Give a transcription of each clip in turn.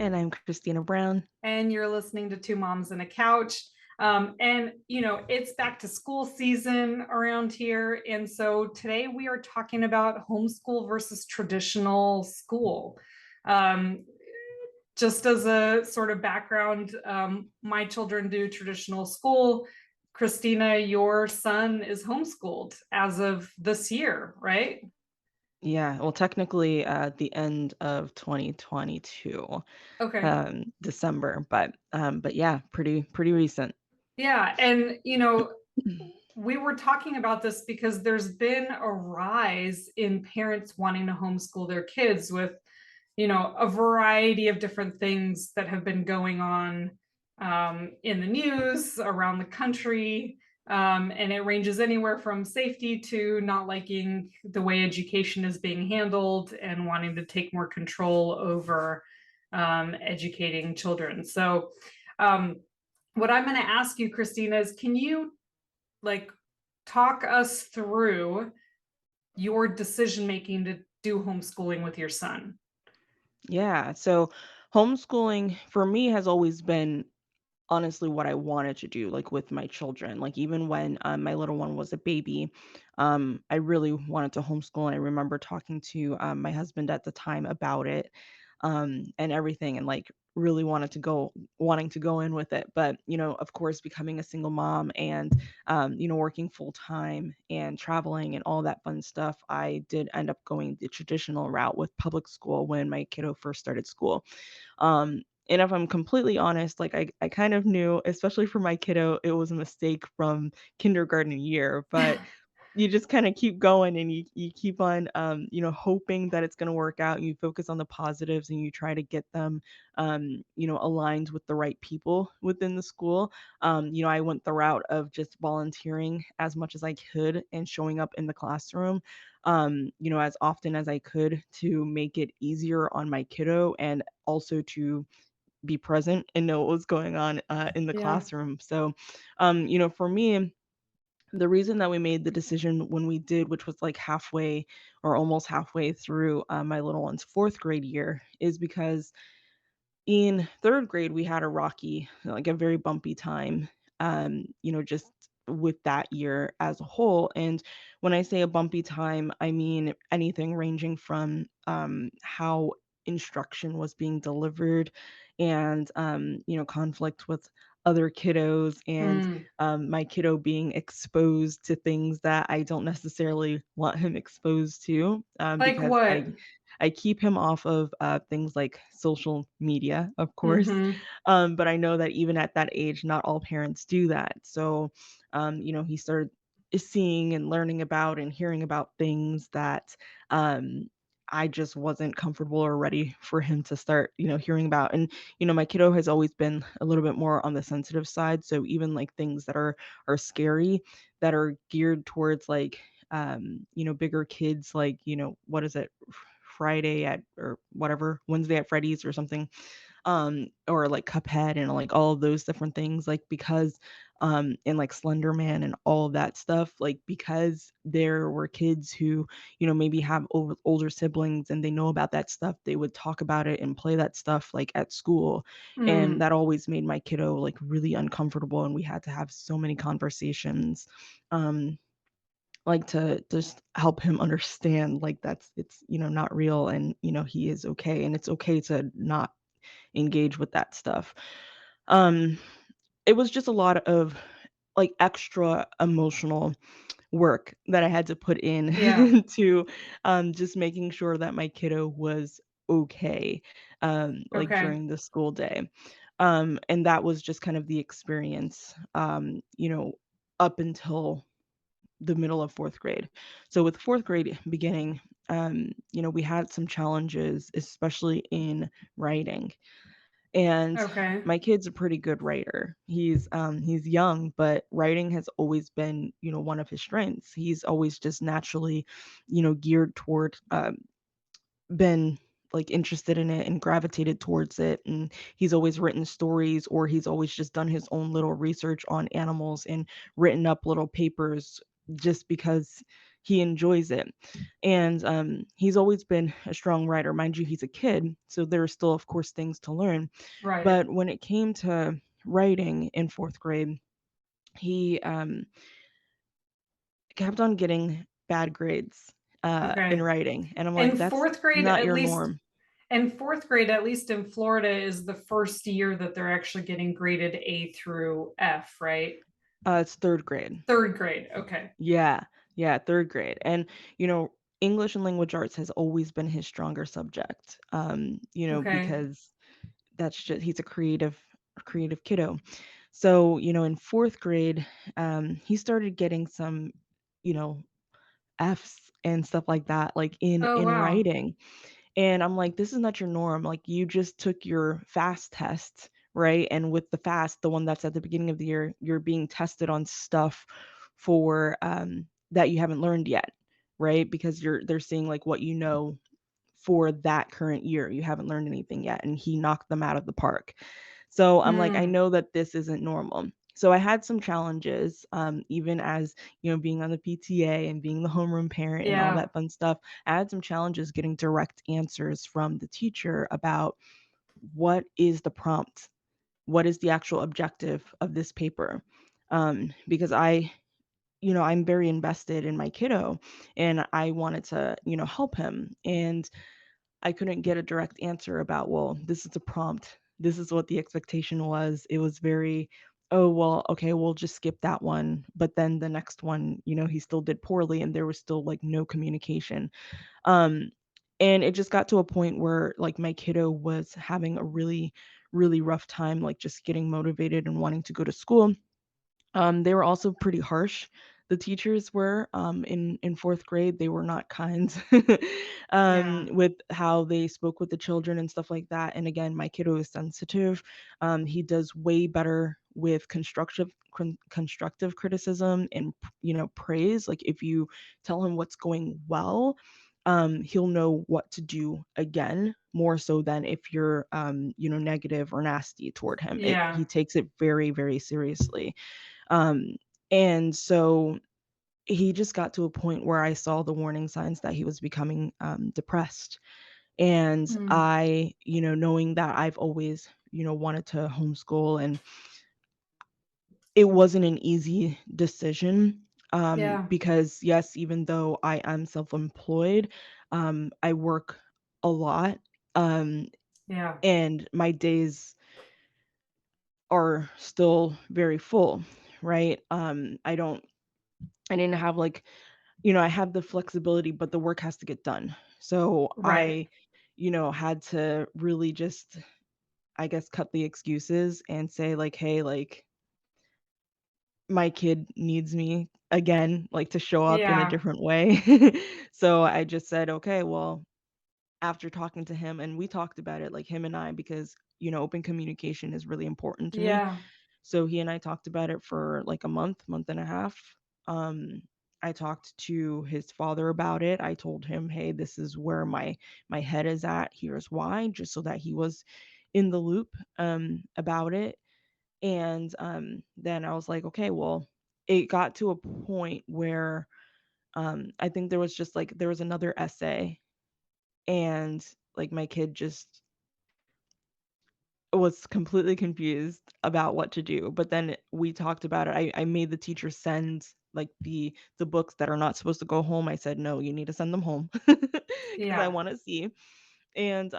And I'm Christina Brown. And you're listening to Two Moms and a Couch. It's back to school season around here. And so today we are talking about homeschool versus traditional school. Um, just as a sort of background, my children do traditional school. Christina, your son is homeschooled as of this year, right? Yeah, well, technically at the end of 2022, Okay. December, but yeah, pretty recent. Yeah. We were talking about this because there's been a rise in parents wanting to homeschool their kids with, a variety of different things that have been going on in the news around the country. And it ranges anywhere from safety to not liking the way education is being handled and wanting to take more control over educating children. So, um, what I'm going to ask you, Christina, is can you like talk us through your decision making to do homeschooling with your son? Yeah, so homeschooling for me has always been honestly what I wanted to do, like with my children. Like even when my little one was a baby, I really wanted to homeschool, and I remember talking to my husband at the time about it, and everything, and like really wanting to go in with it. But of course, becoming a single mom and working full time and traveling and all that fun stuff, I did end up going the traditional route with public school when my kiddo first started school. And if I'm completely honest, like I kind of knew, especially for my kiddo, it was a mistake from kindergarten year, but you just kind of keep going and you keep on hoping that it's going to work out. You focus on the positives and you try to get them aligned with the right people within the school. I went the route of just volunteering as much as I could and showing up in the classroom as often as I could to make it easier on my kiddo and also to be present and know what was going on in the Yeah. classroom. So, for me, the reason that we made the decision when we did, which was like halfway or almost halfway through my little one's fourth grade year, is because in third grade we had a rocky, like a very bumpy time, just with that year as a whole. And when I say a bumpy time, I mean anything ranging from how instruction was being delivered and conflict with other kiddos and Mm. my kiddo being exposed to things that I don't necessarily want him exposed to, Like because what? I keep him off of things like social media, of course. Mm-hmm. But I know that even at that age, not all parents do that. So, he started seeing and learning about and hearing about things that um, I just wasn't comfortable or ready for him to start, hearing about. And, my kiddo has always been a little bit more on the sensitive side. So even like things that are scary, that are geared towards like bigger kids, like, what is it? Friday at or whatever, Wednesday at Freddy's or something, or like Cuphead and like all of those different things, like because and like Slender Man and all of that stuff, like because there were kids who, maybe have older siblings and they know about that stuff, they would talk about it and play that stuff like at school. And Mm. that always made my kiddo like really uncomfortable, and we had to have so many conversations. Like to just help him understand like it's not real, and he is okay, and it's okay to not engage with that stuff. um it was just a lot of like extra emotional work that I had to put Yeah. in to just making sure that my kiddo was okay like Okay. during the school day. And that was just kind of the experience up until the middle of fourth grade. So with fourth grade beginning, we had some challenges, especially in writing. And Okay. my kid's a pretty good writer. He's young, but writing has always been, one of his strengths. He's always just naturally, geared toward been like interested in it and gravitated towards it, and he's always written stories, or he's always just done his own little research on animals and written up little papers just because he enjoys it. And he's always been a strong writer. Mind you, he's a kid, so there are still, of course, things to learn. Right. But when it came to writing in fourth grade, he kept on getting bad grades in Okay. writing. And I'm like, And that's 4th grade, not at your least norm. in 4th grade, at least in Florida, is the first year that they're actually getting graded A through F, right? It's third grade. 3rd grade, okay. Yeah, yeah, third grade. And, you know, English and language arts has always been his stronger subject, Okay. because that's just he's a creative kiddo. So, in fourth grade, he started getting some, you know, F's and stuff like that, like Oh, in wow. writing. And I'm like, this is not your norm. Like, you just took your fast test, right? And with the fast, the one that's at the beginning of the year, you're being tested on stuff for that you haven't learned yet, right? Because they're seeing like what you know for that current year. You haven't learned anything yet, and he knocked them out of the park. So I'm like, I Mm, know that this isn't normal. So I had some challenges, even as being on the PTA and being the homeroom parent and all yeah. that fun stuff. I had some challenges getting direct answers from the teacher about what is the prompt, what is the actual objective of this paper, because I'm very invested in my kiddo, and I wanted to help him, and I couldn't get a direct answer about, well, this is a prompt. This is what the expectation was. It was very, oh, well, okay, we'll just skip that one. But then the next one, he still did poorly and there was still like no communication. Um, and it just got to a point where like my kiddo was having a really, really rough time, like just getting motivated and wanting to go to school. They were also pretty harsh. The teachers were, in fourth grade. They were not kind, Yeah. with how they spoke with the children and stuff like that. And again, my kiddo is sensitive. He does way better with constructive criticism and praise. Like if you tell him what's going well, he'll know what to do again more so than if you're negative or nasty toward him. He Yeah. takes it very, very seriously. um, and so he just got to a point where I saw the warning signs that he was becoming depressed. And Mm, I, knowing that I've always, wanted to homeschool, and it wasn't an easy decision, yeah. because yes, even though I am self-employed, I work a lot, um, Yeah. and my days are still very full, right? I didn't have like I have the flexibility, but the work has to get done. So Right. I, had to really just, I guess, cut the excuses and say, like, hey, like, my kid needs me again, like, to show up in a Yeah. different way. So I just said, okay, well, after talking to him, and we talked about it, like, him and I, because, open communication is really important to me. Yeah. So he and I talked about it for like a month and a half. I talked to his father about it. I told him, "Hey, this is where my head is at. Here's why," just so that he was in the loop about it. And then I was like, "Okay, well." It got to a point where I think there was another essay, and like my kid just was completely confused about what to do. But then we talked about it. I made the teacher send like the books that are not supposed to go home. I said, no, you need to send them home because I Yeah. want to see. And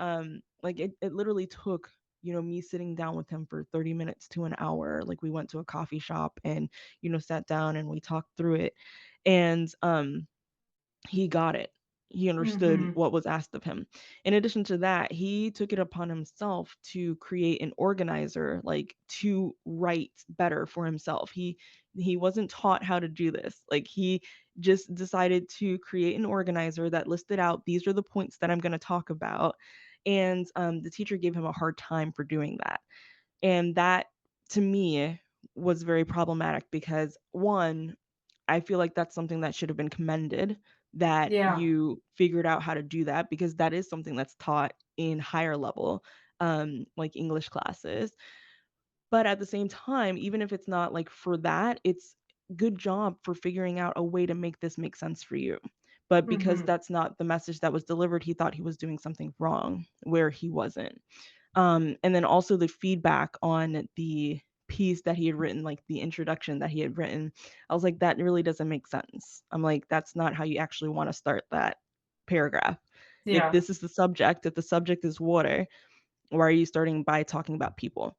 like it literally took, me sitting down with him for 30 minutes to an hour. Like we went to a coffee shop and, sat down and we talked through it. And he got it. He understood Mhm. what was asked of him. In addition to that, he took it upon himself to create an organizer, like to write better for himself. He wasn't taught how to do this. Like he just decided to create an organizer that listed out these are the points that I'm going to talk about. And the teacher gave him a hard time for doing that. And that to me was very problematic because one, I feel like that's something that should have been commended, that Yeah. you figured out how to do that, because that is something that's taught in higher level, like English classes. But at the same time, even if it's not like for that, it's good job for figuring out a way to make this make sense for you. But because Mhm. that's not the message that was delivered, he thought he was doing something wrong where he wasn't. And then also the feedback on the piece that he had written, like the introduction that he had written, I was like, that really doesn't make sense. I'm like, that's not how you actually want to start that paragraph. If Yeah. this is the subject, if the subject is water, why are you starting by talking about people?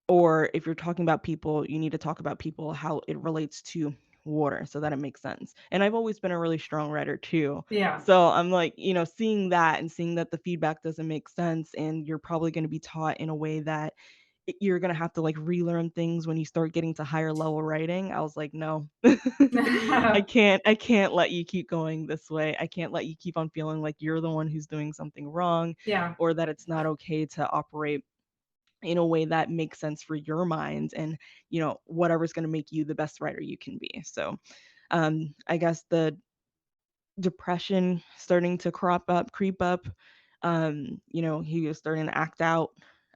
Or if you're talking about people, you need to talk about people, how it relates to water so that it makes sense. And I've always been a really strong writer too. Yeah. So I'm like, seeing that and seeing that the feedback doesn't make sense and you're probably going to be taught in a way that you're going to have to like relearn things when you start getting to higher level writing. I was like, no. I can't let you keep going this way. I can't let you keep on feeling like you're the one who's doing something wrong Yeah. or that it's not okay to operate in a way that makes sense for your mind and whatever's going to make you the best writer you can be. So I guess the depression starting to creep up. He was starting to act out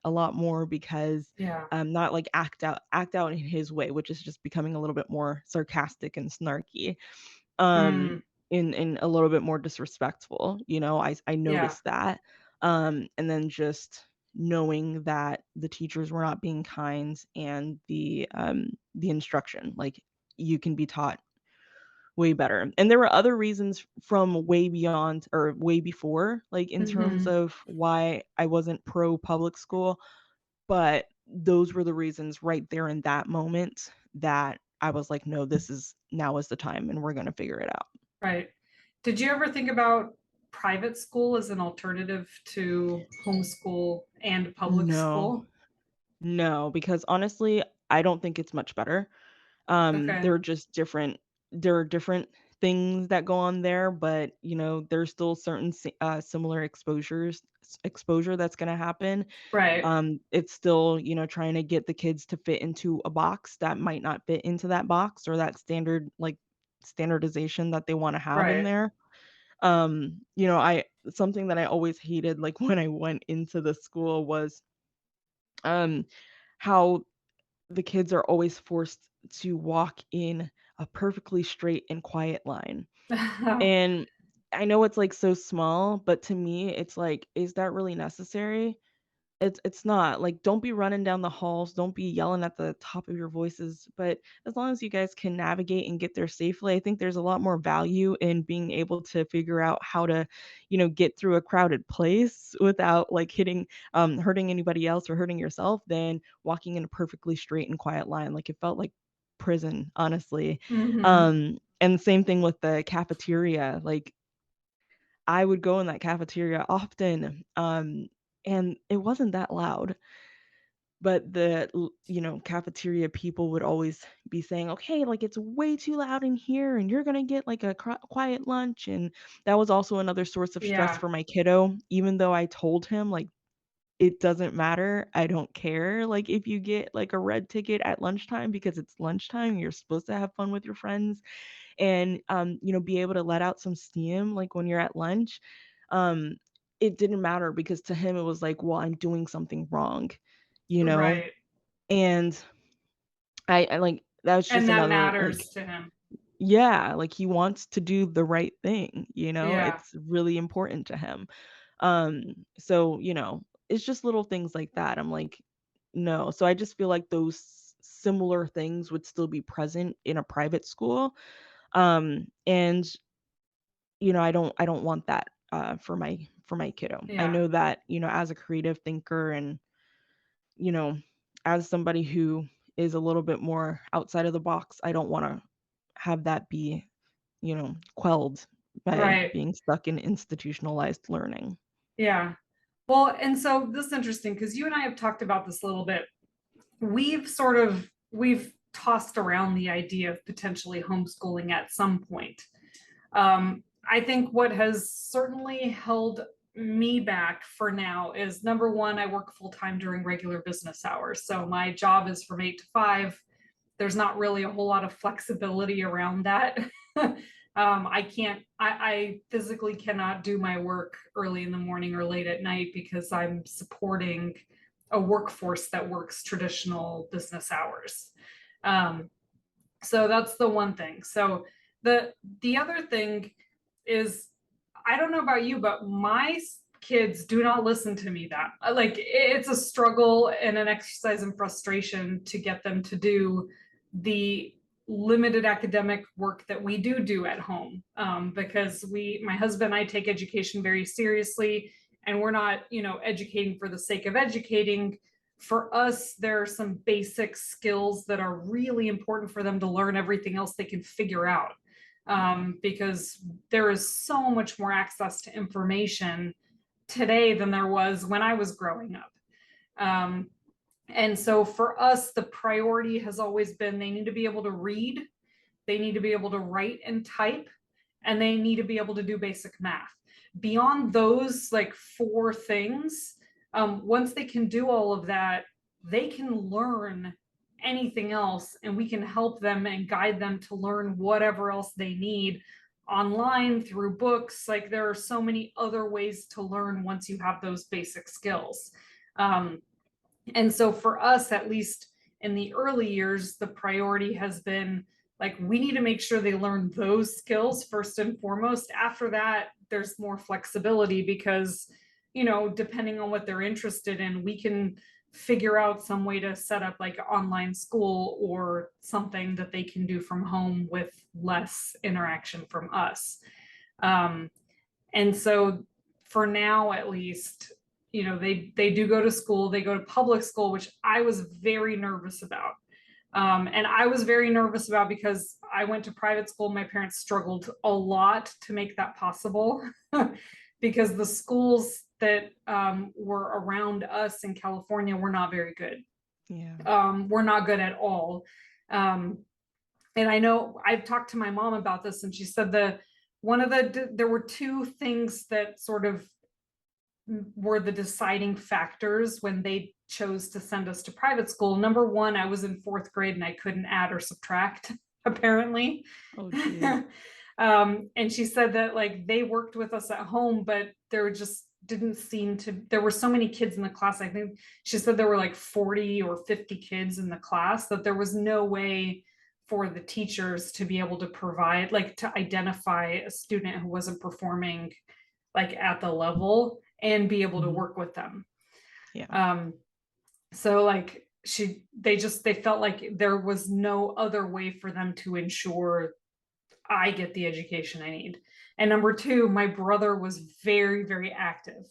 a lot more because Yeah. not like act out in his way, which is just becoming a little bit more sarcastic and snarky, Mm. in a little bit more disrespectful. I Yeah. noticed that. And then just knowing that the teachers were not being kind and the instruction, like, you can be taught way better. And there were other reasons from way beyond or way before, like in terms Mhm. of why I wasn't pro public school, but those were the reasons right there in that moment that I was like, no, now is the time and we're going to figure it out. Right. Did you ever think about private school as an alternative to homeschool and public No, school? no, because honestly, I don't think it's much better. Okay. They're just different. There are different things that go on there, but there's still certain similar exposure that's going to happen. Right. It's still, trying to get the kids to fit into a box that might not fit into that box or that standardization that they want to have in Right. there. I something that I always hated, like, when I went into the school was um how the kids are always forced to walk in a perfectly straight and quiet line. And I know it's like so small, but to me it's like, is that really necessary? It's not. Like, don't be running down the halls, don't be yelling at the top of your voices, but as long as you guys can navigate and get there safely, I think there's a lot more value in being able to figure out how to, get through a crowded place without, like, hurting anybody else or hurting yourself than walking in a perfectly straight and quiet line. Like, it felt like prison, honestly. Mhm. And same thing with the cafeteria. Like, I would go in that cafeteria often, and it wasn't that loud, but cafeteria people would always be saying, "Okay, like, it's way too loud in here, and you're gonna get, like, a quiet lunch," and that was also another source of stress Yeah. for my kiddo, even though I told him, like, "It doesn't matter, I don't care, like, if you get, like, a red ticket at lunchtime because it's lunchtime, you're supposed to have fun with your friends." And be able to let out some steam like when you're at lunch. um it didn't matter because to him it was like, well, I'm doing something wrong, you know Right. and I like that was And just that another, like, matters to him. yeah, like, he wants to do the right thing, Yeah. it's really important to him. So it's just little things like that. I'm like, no. So I just feel like those similar things would still be present in a private school. And I don't want that, for my kiddo. I Yeah. know that, as a creative thinker and, you know, as somebody who is a little bit more outside of the box, I don't wanna have that be, quelled by Right. being stuck in institutionalized learning. Yeah. Well, and so this is interesting because you and I have talked about this a little bit. We've tossed around the idea of potentially homeschooling at some point. I think what has certainly held me back for now is number one, I work full time during regular business hours. So my job is from 8 to 5. There's not really a whole lot of flexibility around that. I can't, I physically cannot do my work early in the morning or late at night because I'm supporting a workforce that works traditional business hours. Um, So that's the one thing. So the other thing is, I don't know about you, but my kids do not listen to me. That like it's a struggle and an exercise in frustration to get them to do the limited academic work that we do at home, because my husband and I take education very seriously, and we're not, educating for the sake of educating. For us, there are some basic skills that are really important for them to learn. Everything else they can figure out, Yeah. because there is so much more access to information today than there was when I was growing up. Um, and so for us, the priority has always been they need to be able to read, they need to be able to write and type, and they need to be able to do basic math. Beyond those like four things, once they can do all of that, they can learn anything else, and we can help them and guide them to learn whatever else they need online through books. Like there are so many other ways to learn once you have those basic skills. Um, and so for us, at least in the early years, the priority has been like, we need to make sure they learn those skills first and foremost. After that, there's more flexibility because, depending on what they're interested in, we can figure out some way to set up like online school or something that they can do from home with less interaction from us. Um, and so for now, at least, they do go to school, they go to public school, which I was very nervous about. And I was very nervous about because I went to private school. My parents struggled a lot to make that possible because the schools that were around us in California were not very good. Yeah. Were not good at all. Um, and I know I've talked to my mom about this, and she said there were two things that sort of were the deciding factors when they chose to send us to private school. Number one, I was in fourth grade and I couldn't add or subtract, apparently. Oh, geez. And she said that like they worked with us at home, but there just didn't seem to, there were so many kids in the class. I think she said there were like 40 or 50 kids in the class, that there was no way for the teachers to be able to provide, like to identify a student who wasn't performing like at the level and be able to Mhm. work with them. Yeah. Um, so like they felt like there was no other way for them to ensure I get the education I need. And number two, my brother was very, very active.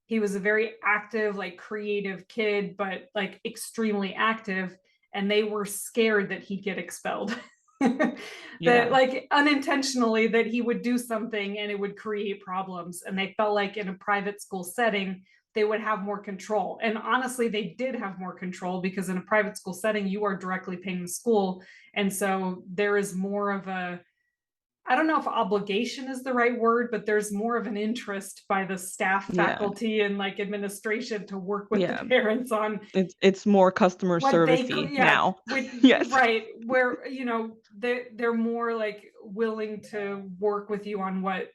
He was a very active, like creative kid, but like extremely active. And they were scared that he'd get expelled. That Yeah. like unintentionally that he would do something and it would create problems. And they felt like in a private school setting, they would have more control. And honestly, they did have more control because in a private school setting, you are directly paying the school. And so there is more of a, I don't know if obligation is the right word, but there's more of an interest by the staff, Yeah. faculty, and like administration to work with the Yeah. parents on It's more customer what they servicey yeah, now. with Yes. right, where they're more like willing to work with you on what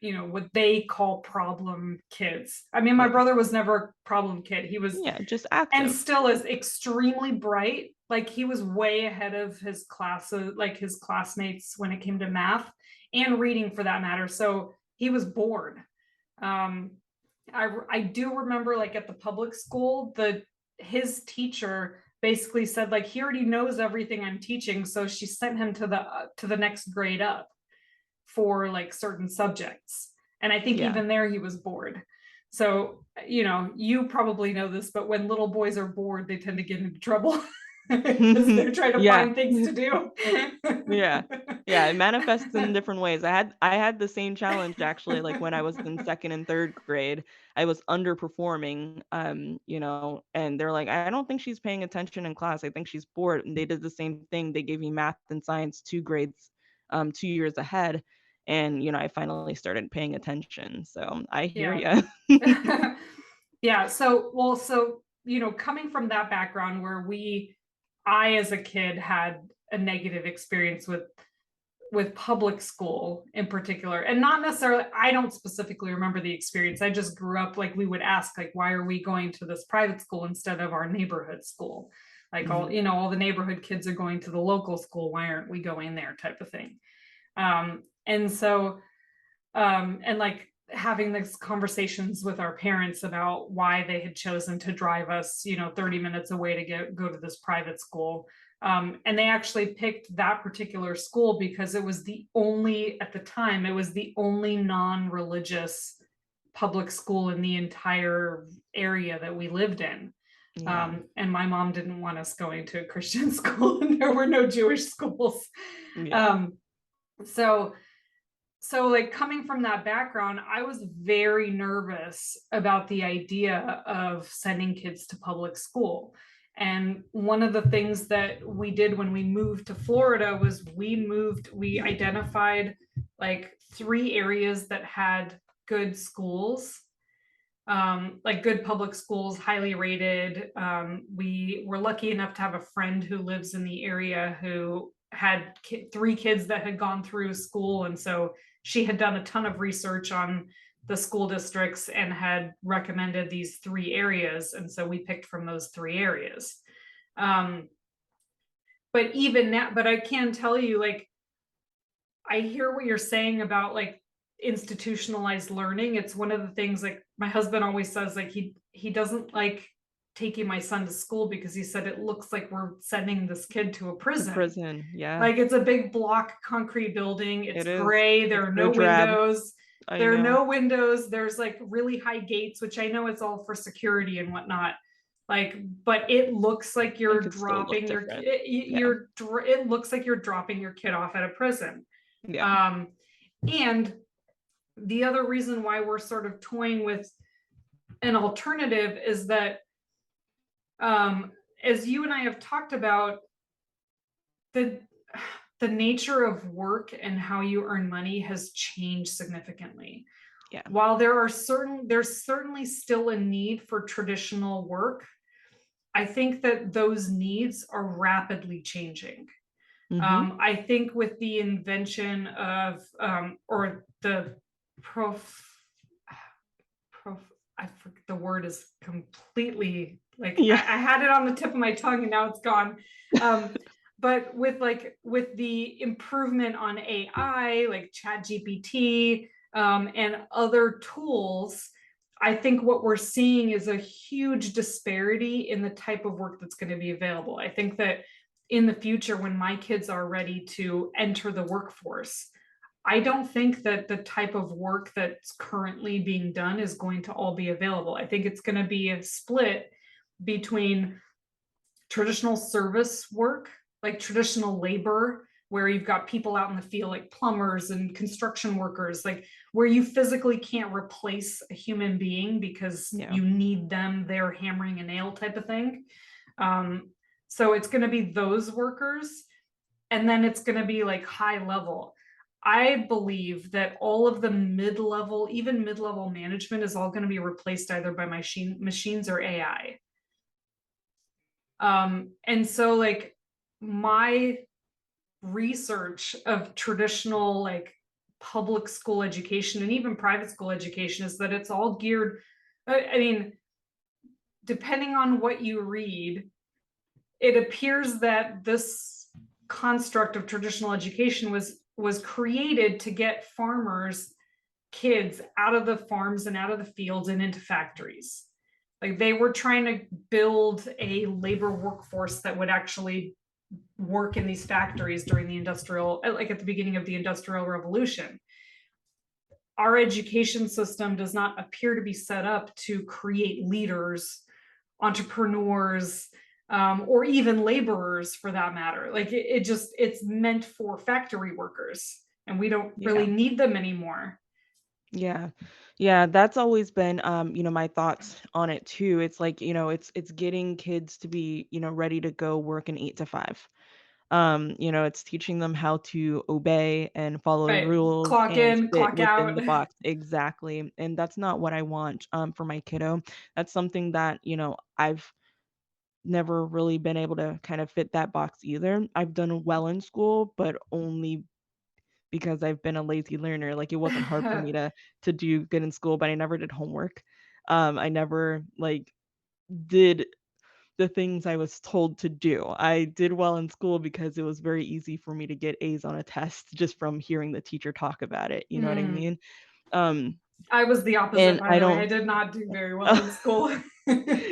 they call problem kids. I mean, my Yeah. brother was never a problem kid. He was, Yeah, just and active. still is, extremely bright. Like he was way ahead of his classes, like his classmates when it came to math and reading for that matter. So he was bored. um I do remember like at the public school, his teacher basically said like he already knows everything I'm teaching, so she sent him to the next grade up for like certain subjects. And I think Yeah. even there he was bored. So, you probably know this, but when little boys are bored, they tend to get into trouble because they're trying to Yeah. find things to do. Yeah. Yeah, it manifests in different ways. I had the same challenge actually, like, when I was in 2nd and 3rd grade. I was underperforming, and they're like, "I don't think she's paying attention in class. I think she's bored." And they did the same thing. They gave me math and science 2 grades, 2 years ahead, and, I finally started paying attention. So, I hear Yeah. you. Yeah. So coming from that background where I as a kid had a negative experience with public school in particular, and not necessarily, I don't specifically remember the experience. I just grew up like we would ask like, why are we going to this private school instead of our neighborhood school? Like all, Mhm. you know, all the neighborhood kids are going to the local school. Why aren't we going there type of thing? And so and like having these conversations with our parents about why they had chosen to drive us, you know, 30 minutes away to go to this private school. And they actually picked that particular school because it was the only, at the time, it was the only non-religious public school in the entire area that we lived in. Yeah. And my mom didn't want us going to a Christian school, and there were no Jewish schools. Yeah. Um, so so like coming from that background, I was very nervous about the idea of sending kids to public school. And one of the things that we did when we moved to Florida was we identified like 3 areas that had good schools, like good public schools, highly rated. We were lucky enough to have a friend who lives in the area who had 3 kids that had gone through school. And so she had done a ton of research on the school districts and had recommended these 3 areas. And so we picked from those 3 areas. Um, but even now, but I can tell you, like, I hear what you're saying about like institutionalized learning. It's one of the things like my husband always says, like he doesn't like taking my son to school because he said it looks like we're sending this kid to a To prison. prison. Yeah. Like it's a big block concrete building. It's It is. gray. There It's are so no drab. windows. I There are know. no windows. There's like really high gates, which I know it's all for security and whatnot. Like, but it looks like It you're could still look dropping your different. Yeah. it looks like you're dropping your kid off at a prison. Yeah. Um, and the other reason why we're sort of toying with an alternative is that, um, as you and I have talked about, the the nature of work and how you earn money has changed significantly. Yeah. While there's certainly still a need for traditional work, I think that those needs are rapidly changing. Mhm. I think with the invention of or the prof prof I forget, the word is completely like Yeah. I had it on the tip of my tongue and now it's gone. Um, but with the improvement on AI, like Chat GPT, and other tools, I think what we're seeing is a huge disparity in the type of work that's going to be available. I think that in the future, when my kids are ready to enter the workforce, I don't think that the type of work that's currently being done is going to all be available. I think it's going to be a split between traditional service work, like traditional labor, where you've got people out in the field, like plumbers and construction workers, like where you physically can't replace a human being because Yeah. you need them there hammering a nail type of thing. Um, so it's going to be those workers. And then it's going to be like high level. I believe that all of the mid level, even mid level management, is all going to be replaced either by machines or AI. And so, like, my research of traditional, like, public school education and even private school education is that it's all geared. I mean, depending on what you read, it appears that this construct of traditional education was created to get farmers kids out of the farms and out of the fields and into factories. Like they were trying to build a labor workforce that would actually work in these factories during the industrial, like at the beginning of the industrial revolution. Our education system does not appear to be set up to create leaders, entrepreneurs, or even laborers for that matter. Like it just it's meant for factory workers, and we don't Yeah. really need them anymore. Yeah. Yeah, that's always been my thoughts on it too. It's like, it's getting kids to be, ready to go work an 8 to 5. It's teaching them how to obey and follow the Right, rules clock and in, fit clock within out. the box. Exactly. And that's not what I want for my kiddo. That's something that, I've never really been able to kind of fit that box either. I've done well in school, but only because I've been a lazy learner. Like it wasn't hard for me to do good in school, but I never did homework. I never like did the things I was told to do. I did well in school because it was very easy for me to get A's on a test just from hearing the teacher talk about it, you know what I Mm. mean? Um, I was the opposite, and by I the way. I don't did not do very well in school.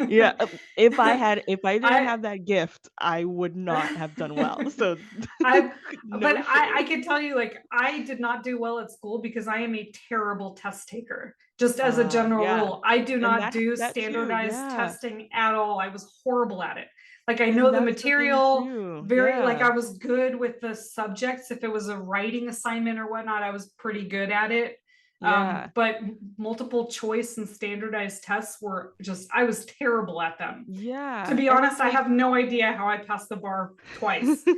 yeah, if I didn't I have that gift, I would not have done well, so I but no I shade. can tell you, like, I did not do well at school because I am a terrible test taker. Just as a general Yeah, rule, I do and not do that too, standardized yeah, testing at all. I was horrible at it. Like, I and know the that's the thing material too, very like, yeah, I was good with the subjects. If it was a writing assignment or whatnot, I was pretty good at it. yeah, But multiple choice and standardized tests were just I was terrible at them. To yeah, be and it's honest, I like have no idea how I passed the bar twice.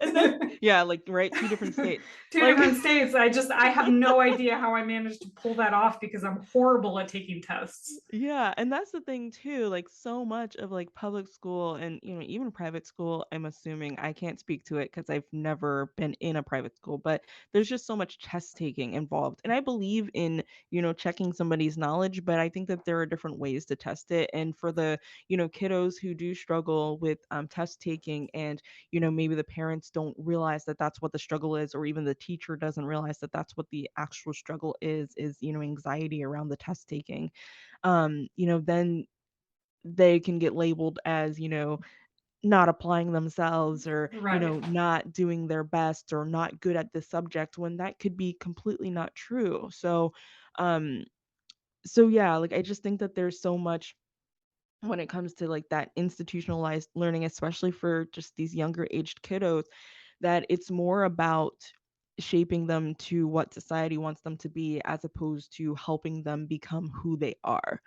and that's yeah, like, right, 2 different states, Two like different states. I have no idea how I managed to pull that off because I'm horrible at taking tests. yeah, and that's the thing too, like, so much of, like, public school and, even private school, I'm assuming I can't speak to it because 'cause I've never been in a private school, but there's just so much test taking involved, and I believe in, checking somebody's knowledge, but I think that there are different ways to test it, and for the, kiddos who do struggle with, test taking and, maybe the parents don't realize that that's what the struggle is, or even the teacher doesn't realize that that's what the actual struggle is, anxiety around the test taking, then they can get labeled as, not applying themselves or, Right. not doing their best or not good at this subject when that could be completely not true. Um, so yeah, like I just think that there's so much when it comes to like that institutionalized learning, especially for just these younger aged kiddos, that it's more about shaping them to what society wants them to be as opposed to helping them become who they are.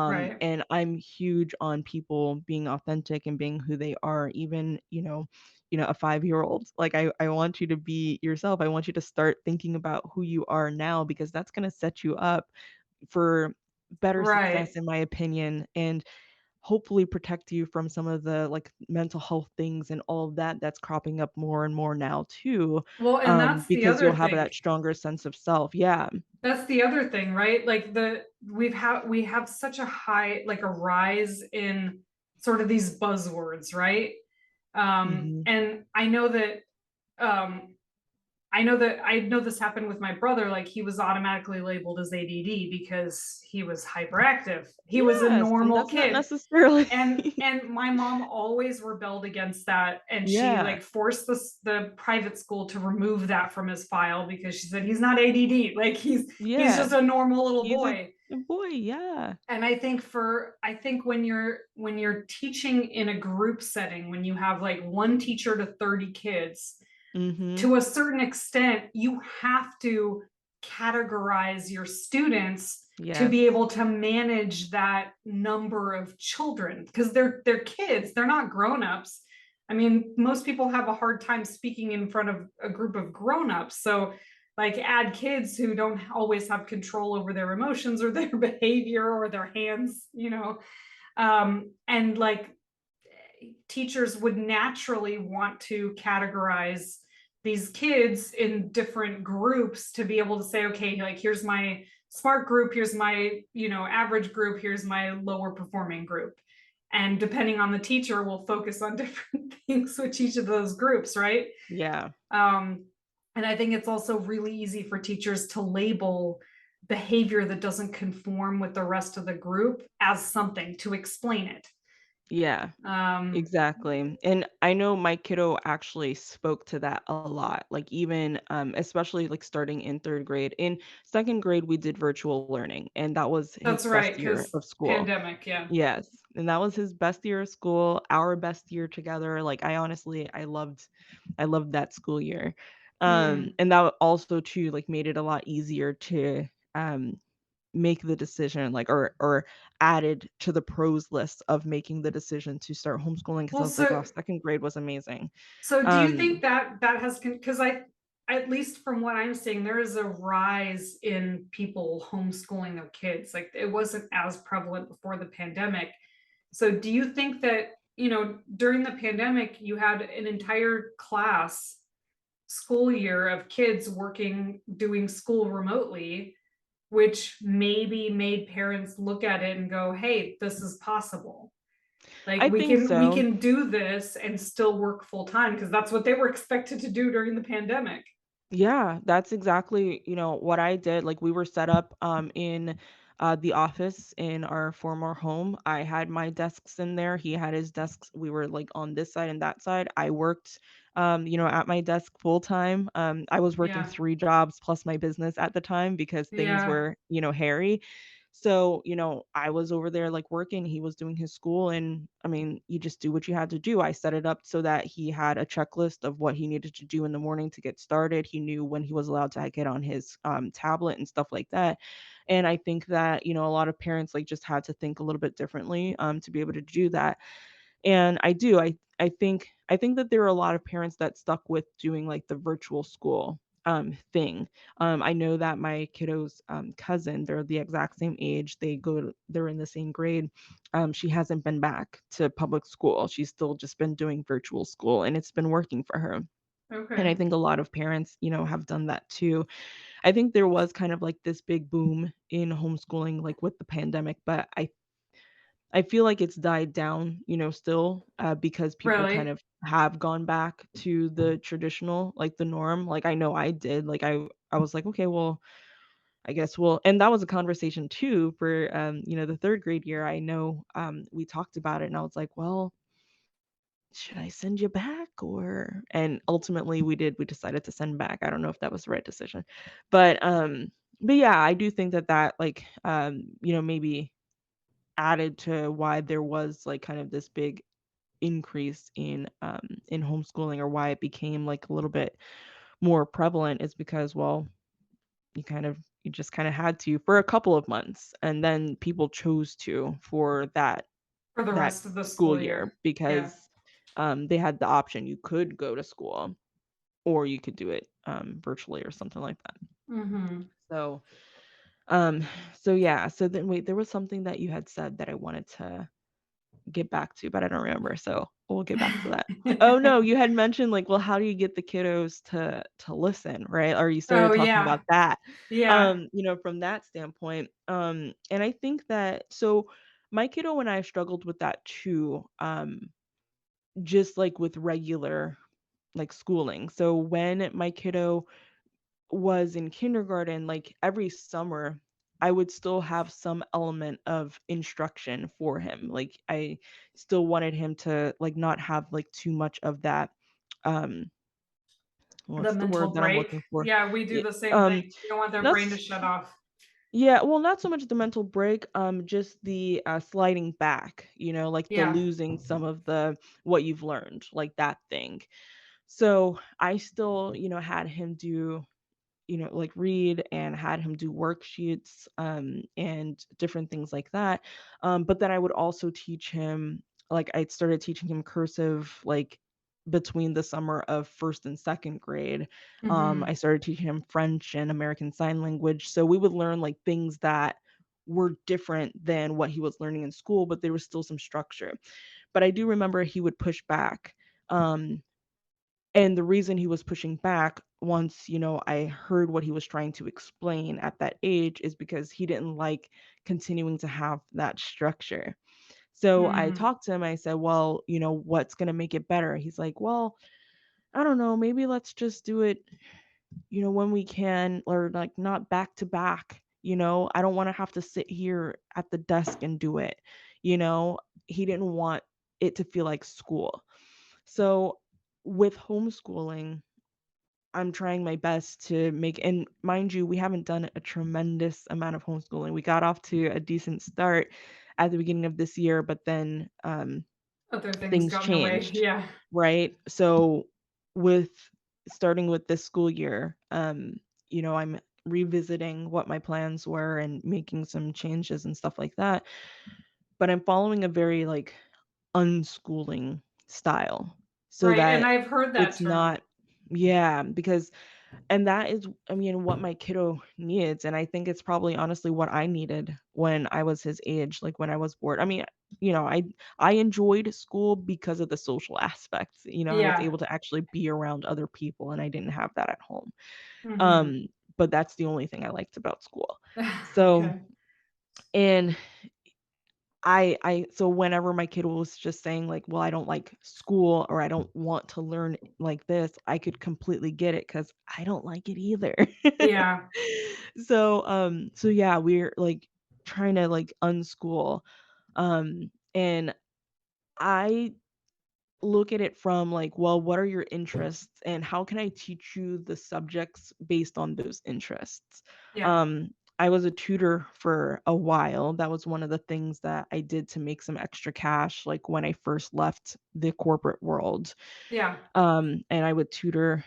Right. And I'm huge on people being authentic and being who they are, even, a 5-year old. Like I want you to be yourself. I want you to start thinking about who you are now because that's gonna set you up for better Right. success in my opinion. And hopefully protect you from some of the like mental health things and all of that that's cropping up more and more now too, Well, and that's the because you'll other have thing. that stronger sense of self. Yeah. That's the other thing, right? Like we have such a high like a rise in sort of these buzzwords, right? Mhm. And um I know this happened with my brother. Like he was automatically labeled as ADD because he was hyperactive. He was a Yes, and normal that's not kid. necessarily And my mom always rebelled against that, and she Yeah. like forced the private school to remove that from his file because she said he's not ADD, like he's Yeah. just a normal little He's boy. a boy, yeah. And I think when you're teaching in a group setting, when you have like one teacher to 30 kids, Mhm. to a certain extent, you have to categorize your students to be Yes. able to manage that number of children because they're kids, they're not grown-ups. I mean, most people have a hard time speaking in front of a group of grown-ups. So like add kids who don't always have control over their emotions or their behavior or their hands, and like teachers would naturally want to categorize these kids in different groups to be able to say, okay, like here's my smart group, here's my, average group, here's my lower performing group. And depending on the teacher, we'll focus on different things with each of those groups, right? Yeah. Um, and I think it's also really easy for teachers to label behavior that doesn't conform with the rest of the group as something to explain it. Yeah. Um, Exactly. And I know my kiddo actually spoke to that a lot. Like even especially like starting in 3rd grade. In 2nd grade we did virtual learning and that was his That's right, best year because of school. pandemic, yeah. Yes. And that was his best year of school, our best year together. Like I loved that school year. Mm. And that also too like made it a lot easier to um make the decision, like, or added to the pros list of making the decision to start homeschooling because I Well, was like, "Oh, so 2nd grade was amazing." do you Um, think that that has because I at least from what I'm seeing, there is a rise in people homeschooling their kids. Like it wasn't as prevalent before the pandemic. So do you think that, during the pandemic, you had an entire class school year of kids working, doing school remotely, which maybe made parents look at it and go, hey, this is possible. Like I think we so. can do this and still work full time because that's what they were expected to do during the pandemic. Yeah, that's exactly, what I did. Like we were set up in the office in our former home. I had my desks in there. He had his desks. We were like on this side and that side. I worked at my desk full time. I was working Yeah. 3 jobs plus my business at the time because things Yeah. were, hairy. So, I was over there like working, he was doing his school, and I mean, you just do what you had to do. I set it up so that he had a checklist of what he needed to do in the morning to get started. He knew when he was allowed to get on his tablet and stuff like that. And I think that, a lot of parents like just had to think a little bit differently to be able to do that. And I do. I think that there are a lot of parents that stuck with doing like the virtual school thing. I know that my kiddo's cousin, they're the exact same age. They're in the same grade. She hasn't been back to public school. She's still just been doing virtual school and it's been working for her. And I Okay. think a lot of parents, have done that too. I think there was kind of like this big boom in homeschooling like with the pandemic, but I feel like it's died down, still, because people kind Really? of have gone back to the traditional, like the norm. Like I know I did. Like I was like, okay, well, I guess and that was a conversation too for the 3rd grade year. I know we talked about it and I was like, well, should I send you back and ultimately we decided to send back. I don't know if that was the right decision. But but yeah, I do think that like maybe added to why there was like kind of this big increase in homeschooling, or why it became like a little bit more prevalent, is because, well, you just kind of had to for a couple of months, and then people chose to for For the that rest of the school school year. year Yeah. because they had the option. You could go to school or you could do it virtually or something like that. Mhm. So um so yeah, so then wait, there was something that you had said that I wanted to get back to, but I don't remember. So we'll get back to that. Oh no, you had mentioned like, well, how do you get the kiddos to listen, right? Or you started Oh, talking yeah. about that. Yeah. From that standpoint. And I think that so my kiddo and I struggled with that too. Just like with regular like schooling. So when my kiddo was in kindergarten, like every summer, I would still have some element of instruction for him. Like I still wanted him to like not have like too much of that um The what's the mental word that I'm break. looking for? Yeah, we do Yeah, the same thing. We don't want their not brain to s- shut off. yeah, well, not so much the mental break, just the sliding back, like the Yeah. losing some of the what you've learned, like that thing. So I still, had him do like read, and had him do worksheets and different things like that. But then I would also teach him, like I started teaching him cursive like between the summer of 1st and 2nd grade. I Mhm. started teaching him French and American Sign Language. So we would learn like things that were different than what he was learning in school, but there was still some structure. But I do remember he would push back. Um, and the reason he was pushing back once, I heard what he was trying to explain at that age is because he didn't like continuing to have that structure. So I Mhm. talked to him. I said, well, what's going to make it better? He's like, well, I don't know. Maybe let's just do it, when we can, or like not back to back. I don't want to have to sit here at the desk and do it. You know, he didn't want it to feel like school. So with homeschooling, I'm trying my best to make, and mind you, we haven't done a tremendous amount of homeschooling. We got off to a decent start at the beginning of this year, but then Other things things got in the way. changed, Yeah. right? So with starting with this school year, I'm revisiting what my plans were and making some changes and stuff like that. But I'm following a very like unschooling style so Right, and that I've heard that it's term. not, yeah, because and that is, I mean, what my kiddo needs, and I think it's probably honestly what I needed when I was his age, like when I was bored. I mean, I enjoyed school because of the social aspects. I was Yeah. able to actually be around other people, and I didn't have that at home. Mhm. Um, but that's the only thing I liked about school. So, Okay. and so whenever my kid was just saying like, "Well, I don't like school," or "I don't want to learn like this," I could completely get it because I don't like it either. Yeah. So yeah, we're like trying to like unschool. And I look at it from like, well, what are your interests and how can I teach you the subjects based on those interests? Yeah. Um, I was a tutor for a while. That was one of the things that I did to make some extra cash, like when I first left the corporate world. Yeah. And I would tutor,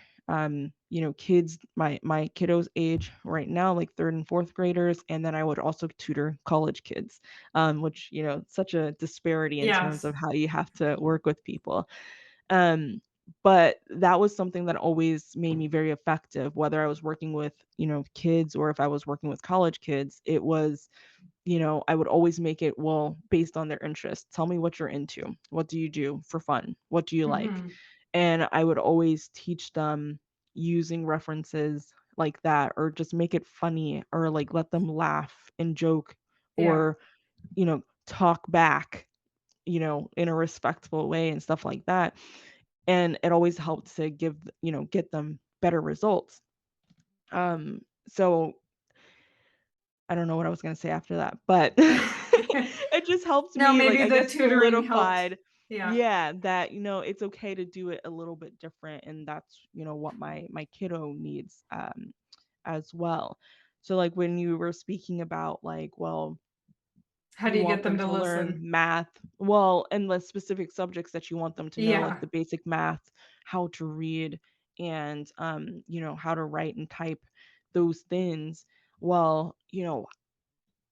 kids my kiddos age right now, like 3rd and 4th graders, and then I would also tutor college kids, which, such a disparity in terms Yes. of how you have to work with people. Um, but that was something that always made me very effective, whether I was working with, kids or if I was working with college kids. It was, I would always make it, well, based on their interests. Tell me what you're into. What do you do for fun? What do you like? Mhm. And I would always teach them using references like that, or just make it funny, or like let them laugh and joke, Yeah. or, talk back, in a respectful way and stuff like that. And it always helped to get them better results. So I don't know what I was gonna say after that, but it just helped No, me, like, maybe I the guess, tutoring helped. solidified, Yeah. yeah, that, it's okay to do it a little bit different, and that's, what my kiddo needs, as well. So, like, when you were speaking about, like, well, How do you you get want them them to to learn listen? math, well, and the specific subjects that you want them to know, like Yeah. the basic math, how to read, and, how to write and type, those things. Well,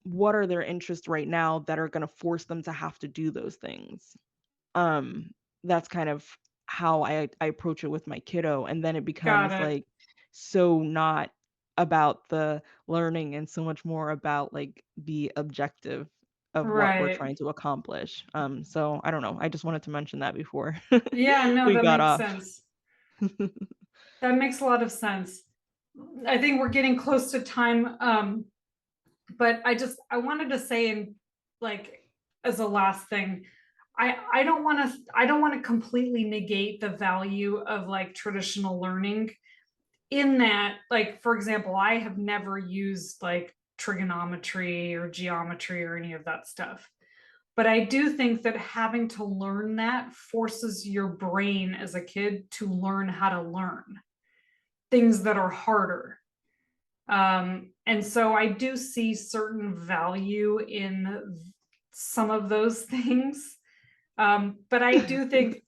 what are their interests right now that are gonna force them to have to do those things? Um, that's kind of how I approach it with my kiddo, and then it Got becomes, it. like, so not about the learning and so much more about, like, the objective of what we're Right. trying to accomplish. So I don't know, I just wanted to mention that before Yeah, no, we that got makes off. sense. That makes a lot of sense. I think we're getting close to time, but I wanted to say in like as a last thing, I don't want to completely negate the value of like traditional learning in that, like, for example, I have never used like trigonometry or geometry or any of that stuff. But I do think that having to learn that forces your brain as a kid to learn how to learn things that are harder. And so I do see certain value in some of those things. But I do think,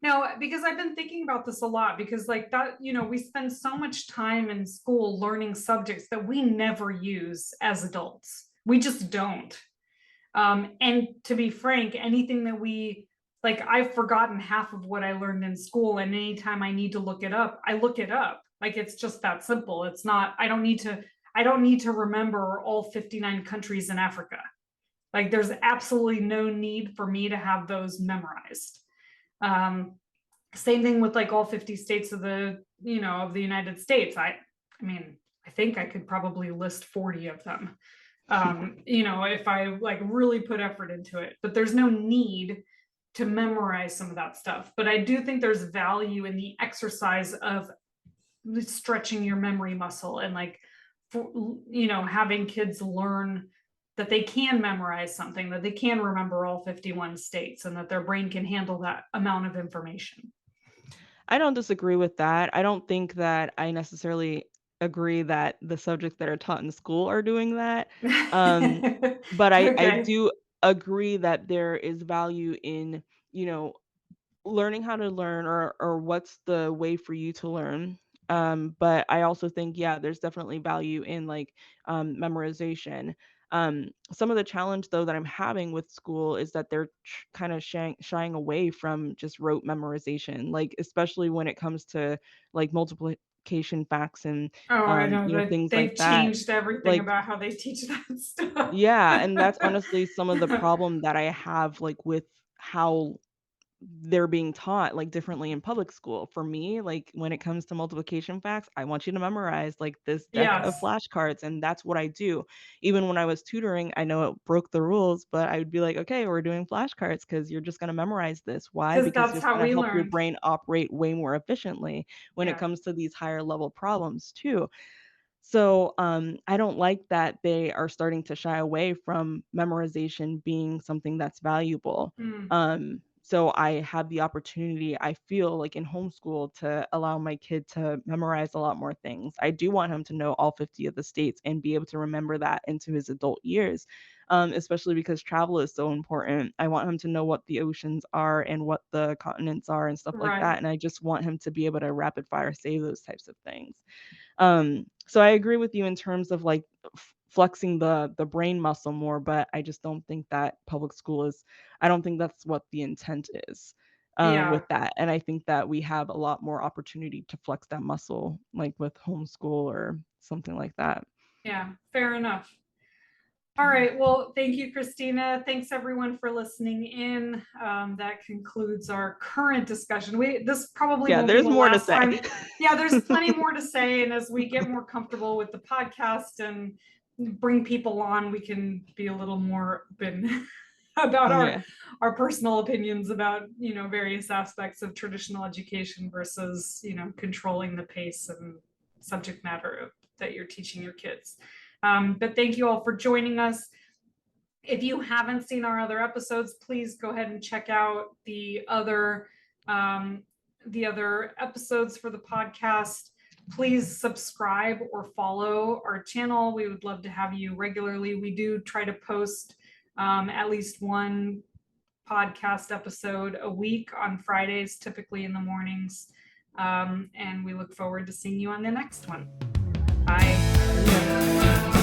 no, because I've been thinking about this a lot because, like, that, we spend so much time in school learning subjects that we never use as adults. We just don't. And to be frank, anything that we like, I've forgotten half of what I learned in school. And anytime I need to look it up, I look it up. Like it's just that simple. It's not, I don't need to remember all 59 countries in Africa. Like there's absolutely no need for me to have those memorized. Um, Same thing with like all 50 states of the United States. I mean, I think I could probably list 40 of them, if I like really put effort into it. But there's no need to memorize some of that stuff. But I do think there's value in the exercise of stretching your memory muscle and like, having kids learn that they can memorize something, that they can remember all 51 states, and that their brain can handle that amount of information. I don't disagree with that. I don't think that I necessarily agree that the subjects that are taught in school are doing that. Um, but I Okay. do agree that there is value in, you know, learning how to learn, or what's the way for you to learn. But I also think, yeah, there's definitely value in like memorization. Some of the challenge though that I'm having with school is that they're kind of shying away from just rote memorization, like especially when it comes to like multiplication facts and Oh, I know that things they've like that. changed everything Like, about how they teach that stuff. yeah, and that's honestly some of the problem that I have like with how they're being taught like differently in public school. For me, like when it comes to multiplication facts, I want you to memorize like this deck of Yes, flashcards, and that's what I do. Even when I was tutoring, I know it broke the rules, but I would be like, okay, we're doing flashcards because you're just going to memorize this. Why? because Because that's it's how going to we help your learned. brain operate way more efficiently when it Yeah. comes to these higher level problems too. So, I don't like that they are starting to shy away from memorization being something that's valuable. Mm, So I have the opportunity, I feel like in homeschool, to allow my kid to memorize a lot more things. I do want him to know all 50 of the states and be able to remember that into his adult years, especially because travel is so important. I want him to know what the oceans are and what the continents are and stuff like that. right. And I just want him to be able to rapid fire say those types of things. So I agree with you in terms of like flexing the brain muscle more, but I just don't think that public school is, I don't think that's what the intent is Yeah. with that. And I think that we have a lot more opportunity to flex that muscle, like with homeschool or something like that. Yeah. Fair enough. All right. Well, thank you, Christina. Thanks everyone for listening in. That concludes our current discussion. This probably Yeah, won't be there's the more to last say. time. Yeah, there's plenty more to say. And as we get more comfortable with the podcast and bring people on, we can be a little more open about Yeah. our personal opinions about, various aspects of traditional education versus, controlling the pace and subject matter that you're teaching your kids. But thank you all for joining us. If you haven't seen our other episodes, please go ahead and check out the other episodes for the podcast. Please subscribe or follow our channel. We would love to have you regularly. We do try to post at least one podcast episode a week on Fridays, typically in the mornings. And we look forward to seeing you on the next one. Bye. See ya.